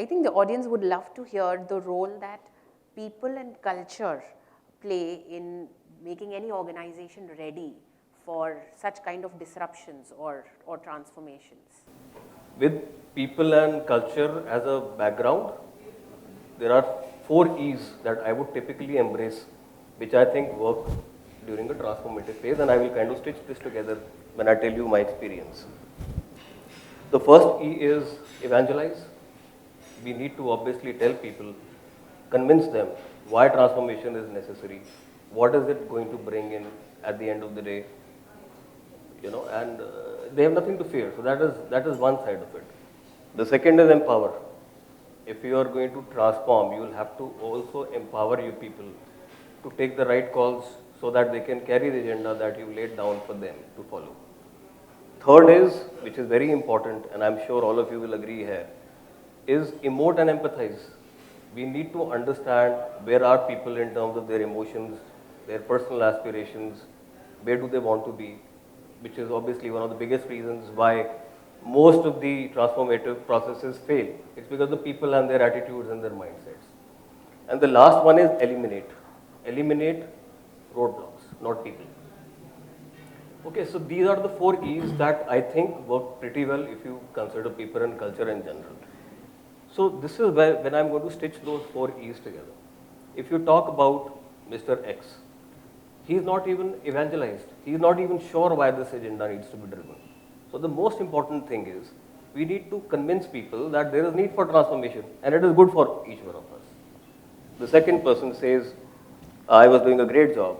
I think the audience would love to hear the role that people and culture play in making any organization ready for such kind of disruptions or transformations. With people and culture as a background, there are 4 E's that I would typically embrace, which I think work during a transformative phase, and I will kind of stitch this together when I tell you my experience. The first E is evangelize. We need to obviously tell people, convince them why transformation is necessary, what is it going to bring in at the end of the day, and they have nothing to fear. So that is one side of it. The second is empower. If you are going to transform, you will have to also empower your people to take the right calls so that they can carry the agenda that you laid down for them to follow. Third is, which is very important, and I'm sure all of you will agree here, is emote and empathize. We need to understand where are people in terms of their emotions, their personal aspirations, where do they want to be, which is obviously one of the biggest reasons why most of the transformative processes fail. It's because the people and their attitudes and their mindsets. And the last one is eliminate. Eliminate roadblocks, not people. Okay, so these are the 4 E's that I think work pretty well if you consider people and culture in general. So this is where, when I'm going to stitch those 4 E's together. If you talk about Mr. X, he is not even evangelized. He is not even sure why this agenda needs to be driven. So the most important thing is we need to convince people that there is need for transformation and it is good for each one of us. The second person says, I was doing a great job.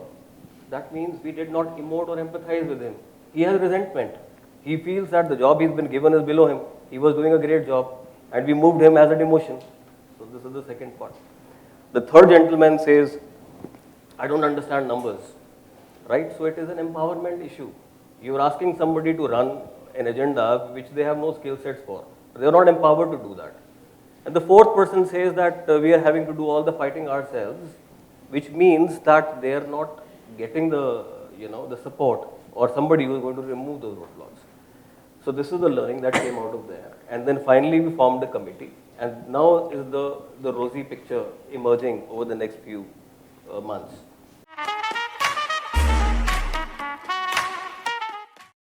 That means we did not emote or empathize with him. He has resentment. He feels that the job he's been given is below him. He was doing a great job and we moved him as a demotion. So this is the second part. The third gentleman says, I don't understand numbers. Right? So it is an empowerment issue. You're asking somebody to run an agenda which they have no skill sets for. They are not empowered to do that. And the fourth person says that we are having to do all the fighting ourselves, which means that they are not getting the support or somebody who is going to remove those roadblocks. So this is the learning that came out of there. And then finally we formed a committee. And now is the rosy picture emerging over the next few months.